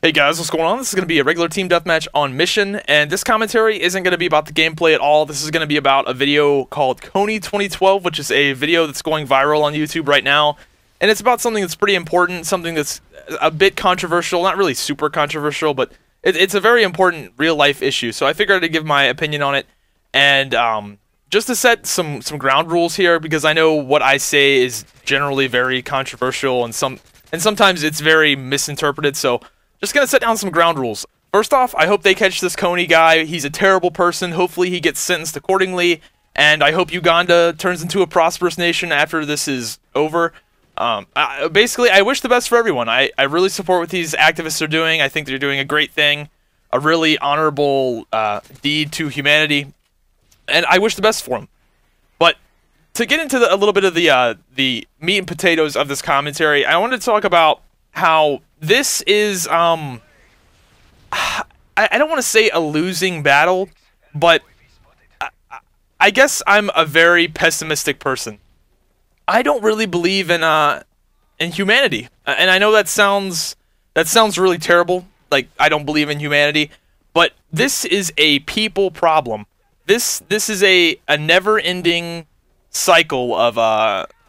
Hey guys, what's going on? This is going to be a regular team deathmatch on Mission, and this commentary isn't going to be about the gameplay at all. This is going to be about a video called Kony 2012, which is a video that's going viral on YouTube right now. And it's about something that's pretty important, something that's a bit controversial, not really super controversial, but it's a very important real-life issue. So I figured I'd give my opinion on it, and just to set some ground rules here, because I know what I say is generally very controversial, and sometimes it's very misinterpreted, so just gonna set down some ground rules. First off, I hope they catch this Kony guy. He's a terrible person. Hopefully he gets sentenced accordingly, and I hope Uganda turns into a prosperous nation after this is over. Basically, I wish the best for everyone. I really support what these activists are doing. I think they're doing a great thing, a really honorable deed to humanity, and I wish the best for them. But to get into a little bit of the meat and potatoes of this commentary, I wanted to talk about how this is, I don't want to say a losing battle, but I guess I'm a very pessimistic person. I don't really believe in humanity, and I know that sounds really terrible. Like, I don't believe in humanity, but this is a people problem. This is a never-ending cycle of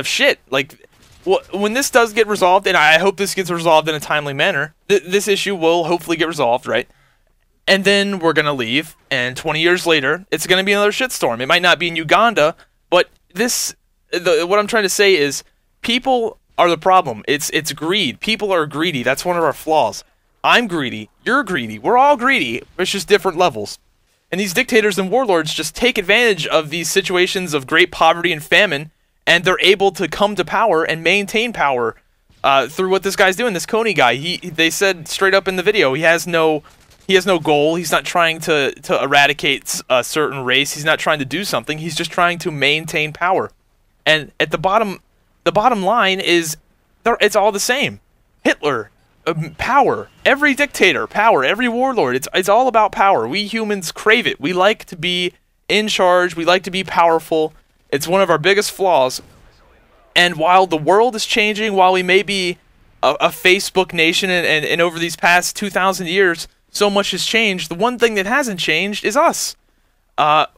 shit. Like, well, when this does get resolved, and I hope this gets resolved in a timely manner, this issue will hopefully get resolved, right? And then we're going to leave, and 20 years later, it's going to be another shitstorm. It might not be in Uganda, but what I'm trying to say is, people are the problem. It's greed. People are greedy. That's one of our flaws. I'm greedy. You're greedy. We're all greedy. It's just different levels. And these dictators and warlords just take advantage of these situations of great poverty and famine, and they're able to come to power and maintain power through what this guy's doing. This Kony guy, they said straight up in the video, he has no goal. He's not trying to eradicate a certain race. He's not trying to do something. He's just trying to maintain power. And at the bottom line is, it's all the same. Hitler, power. Every dictator, power. Every warlord. It's all about power. We humans crave it. We like to be in charge. We like to be powerful. It's one of our biggest flaws, and while the world is changing, while we may be a Facebook nation, and over these past 2,000 years, so much has changed, the one thing that hasn't changed is us.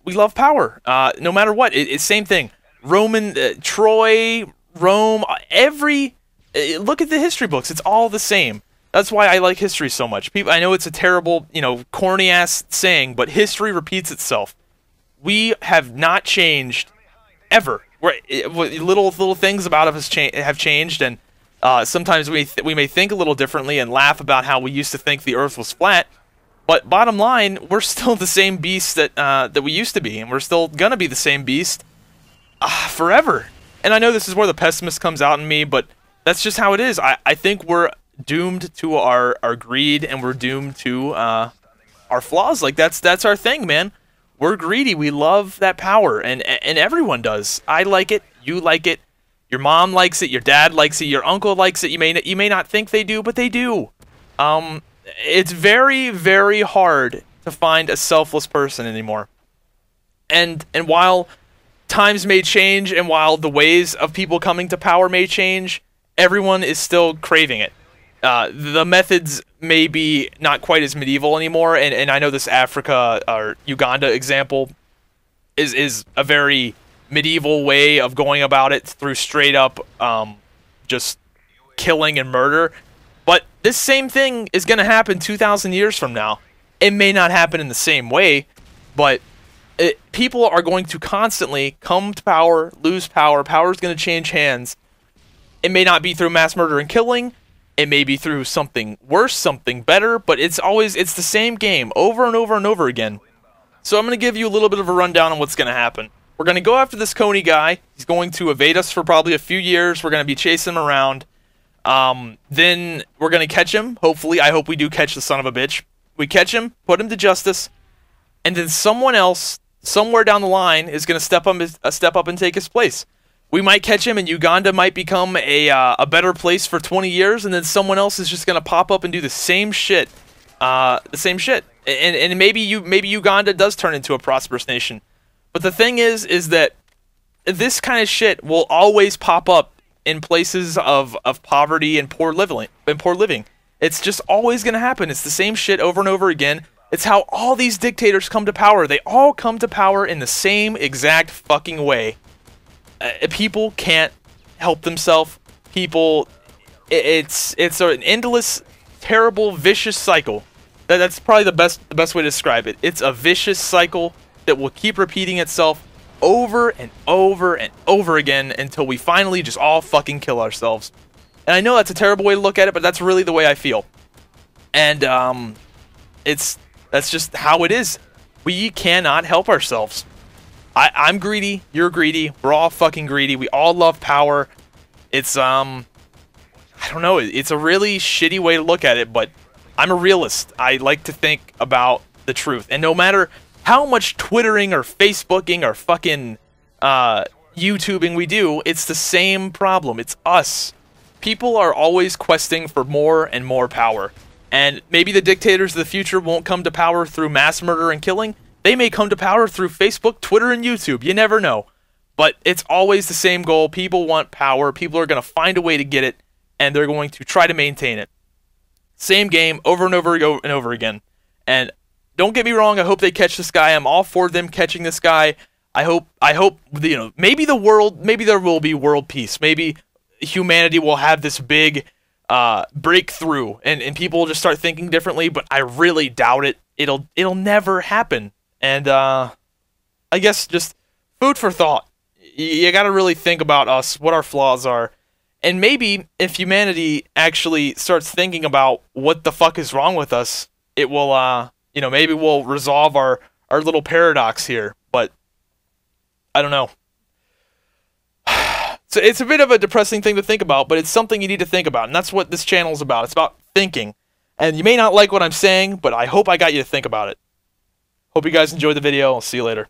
We love power, no matter what. It's same thing. Troy, Rome, look at the history books. It's all the same. That's why I like history so much. I know it's a terrible, corny-ass saying, but history repeats itself. We have not changed ever. Little things about us have changed, and sometimes we may think a little differently and laugh about how we used to think the Earth was flat. But bottom line, we're still the same beast that we used to be, and we're still gonna be the same beast forever. And I know this is where the pessimist comes out in me, but that's just how it is. I think we're doomed to our greed, and we're doomed to our flaws. Like, that's our thing, man. We're greedy. We love that power, and everyone does. I like it. You like it. Your mom likes it. Your dad likes it. Your uncle likes it. You may not think they do, but they do. It's very, very hard to find a selfless person anymore. And while times may change, and while the ways of people coming to power may change, everyone is still craving it. The methods may be not quite as medieval anymore, and I know this Africa or Uganda example is a very medieval way of going about it, through straight up just killing and murder. But this same thing is going to happen 2,000 years from now. It may not happen in the same way, but people are going to constantly come to power, lose power. Power is going to change hands. It may not be through mass murder and killing. It may be through something worse, something better, but it's the same game over and over and over again. So I'm going to give you a little bit of a rundown on what's going to happen. We're going to go after this Kony guy. He's going to evade us for probably a few years. We're going to be chasing him around. Then we're going to catch him. Hopefully, I hope we do catch the son of a bitch. We catch him, put him to justice, and then someone else, somewhere down the line, is going to step up and take his place. We might catch him, and Uganda might become a better place for 20 years, and then someone else is just going to pop up and do the same shit. And maybe Uganda does turn into a prosperous nation. But the thing is that this kind of shit will always pop up in places of poverty and poor living. It's just always going to happen. It's the same shit over and over again. It's how all these dictators come to power. They all come to power in the same exact fucking way. People can't help themselves. People, it's an endless, terrible, vicious cycle. That's probably the best way to describe it. It's a vicious cycle that will keep repeating itself over and over and over again until we finally just all fucking kill ourselves. And I know that's a terrible way to look at it, but that's really the way I feel. And that's just how it is. We cannot help ourselves. I'm greedy, you're greedy, we're all fucking greedy, we all love power. It's I don't know, it's a really shitty way to look at it, but I'm a realist. I like to think about the truth. And no matter how much Twittering or Facebooking or fucking YouTubing we do, it's the same problem. It's us. People are always questing for more and more power. And maybe the dictators of the future won't come to power through mass murder and killing. They may come to power through Facebook, Twitter, and YouTube. You never know. But it's always the same goal. People want power. People are going to find a way to get it, and they're going to try to maintain it. Same game over and over and over again. And don't get me wrong, I hope they catch this guy. I'm all for them catching this guy. I hope, you know, maybe there will be world peace. Maybe humanity will have this big breakthrough and people will just start thinking differently, but I really doubt it. It'll never happen. And I guess just food for thought. You got to really think about us, what our flaws are. And maybe if humanity actually starts thinking about what the fuck is wrong with us, it will, you know, maybe we'll resolve our little paradox here. But I don't know. So it's a bit of a depressing thing to think about, but it's something you need to think about. And that's what this channel is about. It's about thinking. And you may not like what I'm saying, but I hope I got you to think about it. Hope you guys enjoyed the video. I'll see you later.